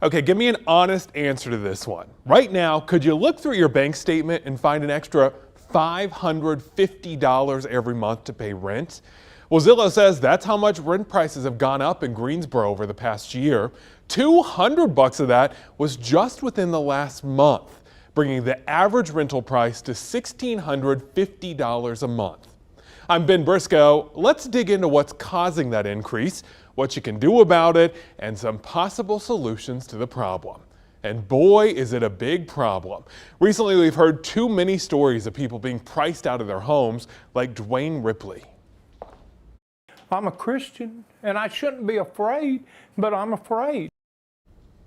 Okay, give me an honest answer to this one. Right now, could you look through your bank statement and find an extra $550 every month to pay rent? Well, Zillow says that's how much rent prices have gone up in Greensboro over the past year. $200 of that was just within the last month, bringing the average rental price to $1,650 a month. I'm Ben Briscoe. Let's dig into what's causing that increase, what you can do about it, and some possible solutions to the problem. And boy, is it a big problem. Recently, we've heard too many stories of people being priced out of their homes, like Dwayne Ripley. I'm a Christian, and I shouldn't be afraid, but I'm afraid.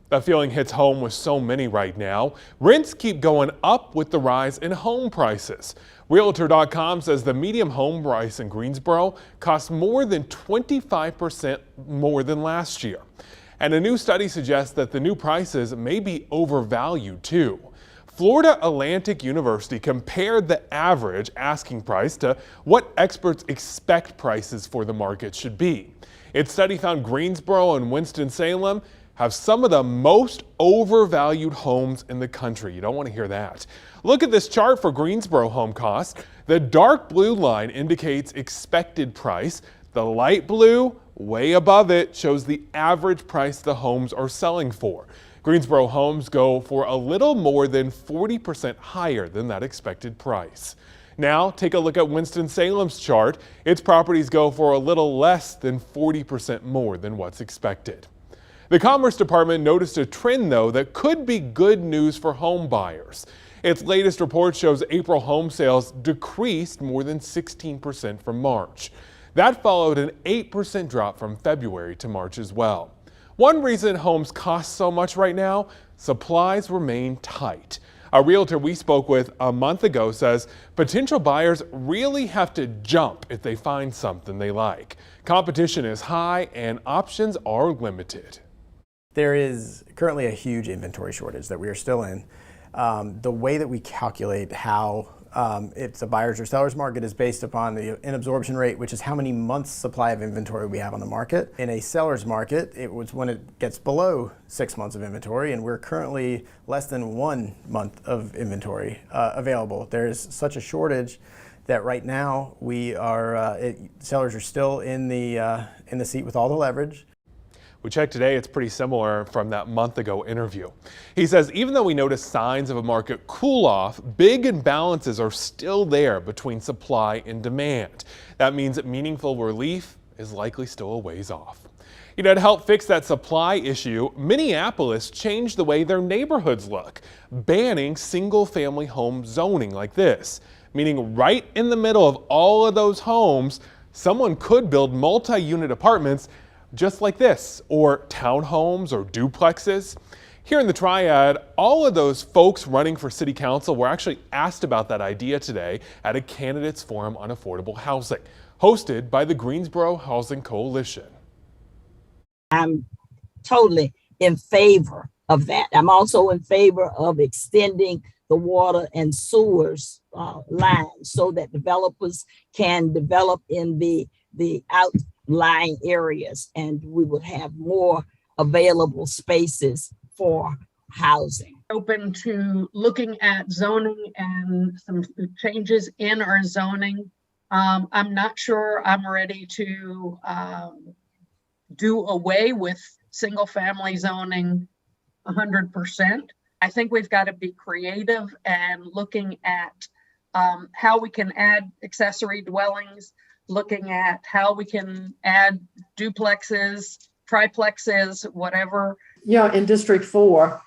That feeling hits home with so many right now. Rents keep going up with the rise in home prices. Realtor.com says the median home price in Greensboro costs more than 25% more than last year. And a new study suggests that the new prices may be overvalued too. Florida Atlantic University compared the average asking price to what experts expect prices for the market should be. Its study found Greensboro and Winston-Salem have some of the most overvalued homes in the country. You don't want to hear that. Look at this chart for Greensboro home costs. The dark blue line indicates expected price. The light blue, way above it, shows the average price the homes are selling for. Greensboro homes go for a little more than 40% higher than that expected price. Now, take a look at Winston-Salem's chart. Its properties go for a little less than 40% more than what's expected. The Commerce Department noticed a trend, though, that could be good news for home buyers. Its latest report shows April home sales decreased more than 16% from March. That followed an 8% drop from February to March as well. One reason homes cost so much right now, supplies remain tight. A realtor we spoke with a month ago says potential buyers really have to jump if they find something they like. Competition is high and options are limited. There is currently a huge inventory shortage that we are still in. The way that we calculate how it's a buyer's or seller's market is based upon the inabsorption rate, which is how many months supply of inventory we have on the market. In a seller's market, it was when it gets below 6 months of inventory, and we're currently less than 1 month of inventory available. There's such a shortage that right now we are sellers are still in the seat with all the leverage. We checked today, it's pretty similar from that month ago interview. He says even though we notice signs of a market cool off, big imbalances are still there between supply and demand. That means that meaningful relief is likely still a ways off. You know, to help fix that supply issue, Minneapolis changed the way their neighborhoods look, banning single-family home zoning like this, meaning right in the middle of all of those homes, someone could build multi-unit apartments just like this, or townhomes or duplexes. Here in the Triad, all of those folks running for city council were actually asked about that idea today at a candidates forum on affordable housing, hosted by the Greensboro Housing Coalition. I'm totally in favor of that. I'm also in favor of extending the water and sewers lines so that developers can develop in the outlying areas, and we would have more available spaces for housing. Open to looking at zoning and some changes in our zoning. I'm not sure I'm ready to do away with single family zoning 100%. I think we've got to be creative and looking at how we can add accessory dwellings, looking at how we can add duplexes, triplexes, whatever. Yeah, in District 4,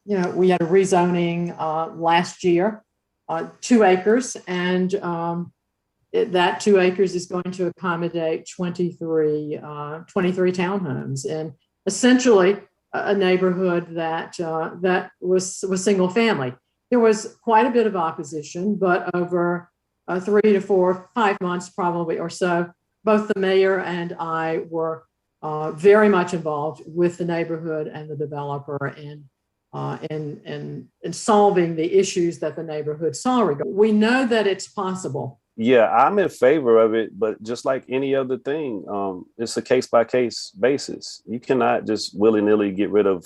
we had a rezoning last year, 2 acres, and that 2 acres is going to accommodate 23 townhomes, and essentially a neighborhood that was single family. There was quite a bit of opposition, but over 3 to 4, 5 months probably or so, both the mayor and I were very much involved with the neighborhood and the developer in solving the issues that the neighborhood saw. We know that it's possible Yeah, I'm in favor of it, but just like any other thing, it's a case by case basis. You cannot just willy nilly get rid of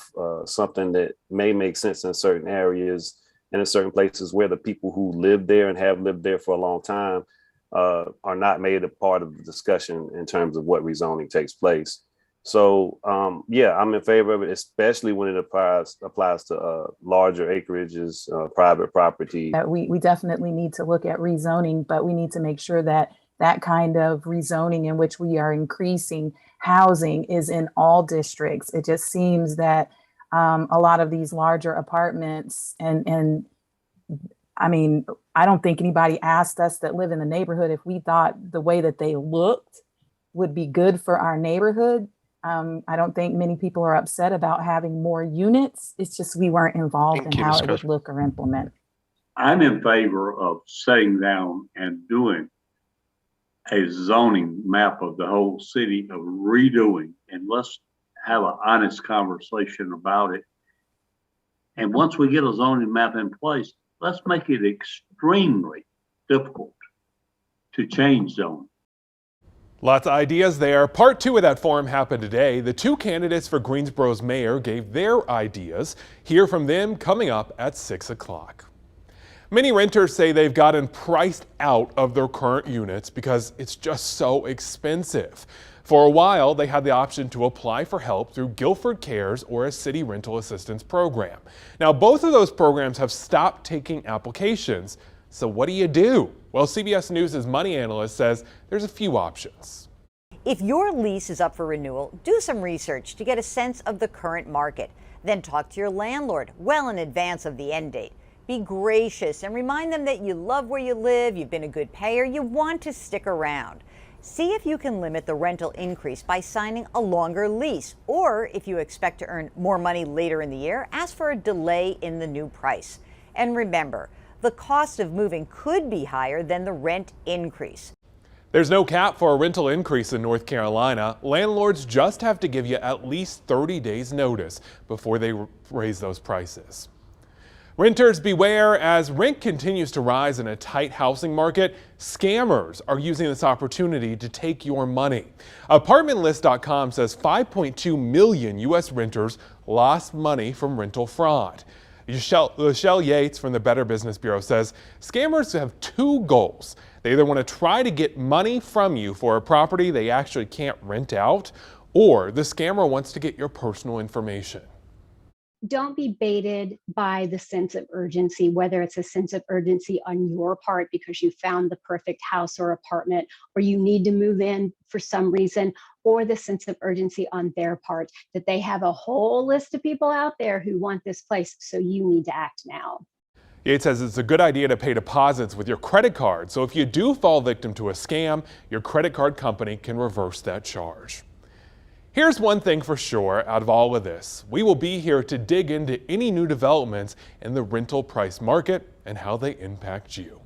something that may make sense in certain areas and in certain places where the people who live there and have lived there for a long time are not made a part of the discussion in terms of what rezoning takes place. So yeah, I'm in favor of it, especially when it applies to larger acreages, private property. We definitely need to look at rezoning, but we need to make sure that that kind of rezoning in which we are increasing housing is in all districts. It just seems that a lot of these larger apartments and I mean, I don't think anybody asked us that live in the neighborhood if we thought the way that they looked would be good for our neighborhood. I don't think many people are upset about having more units. It's just we weren't involved in how it would look or implement. I'm in favor of sitting down and doing a zoning map of the whole city, of redoing, and let's have an honest conversation about it. And once we get a zoning map in place, let's make it extremely difficult to change zoning. Lots of ideas there. Part 2 of that forum happened today. The 2 candidates for Greensboro's mayor gave their ideas. Hear from them coming up at 6 o'clock. Many renters say they've gotten priced out of their current units because it's just so expensive. For a while, they had the option to apply for help through Guilford Cares or a city rental assistance program. Now, both of those programs have stopped taking applications. So what do? Well, CBS News' money analyst says there's a few options. If your lease is up for renewal, do some research to get a sense of the current market. Then talk to your landlord well in advance of the end date. Be gracious and remind them that you love where you live, you've been a good payer, you want to stick around. See if you can limit the rental increase by signing a longer lease, or if you expect to earn more money later in the year, ask for a delay in the new price. And remember, the cost of moving could be higher than the rent increase. There's no cap for a rental increase in North Carolina. Landlords just have to give you at least 30 days notice before they raise those prices. Renters beware, as rent continues to rise in a tight housing market. Scammers are using this opportunity to take your money. Apartmentlist.com says 5.2 million U.S. renters lost money from rental fraud. Michelle Yates from the Better Business Bureau says scammers have 2 goals. They either want to try to get money from you for a property they actually can't rent out, or the scammer wants to get your personal information. Don't be baited by the sense of urgency, whether it's a sense of urgency on your part because you found the perfect house or apartment, or you need to move in for some reason, or the sense of urgency on their part that they have a whole list of people out there who want this place, so you need to act now. Yates says it's a good idea to pay deposits with your credit card. So if you do fall victim to a scam, your credit card company can reverse that charge. Here's one thing for sure out of all of this. We will be here to dig into any new developments in the rental price market and how they impact you.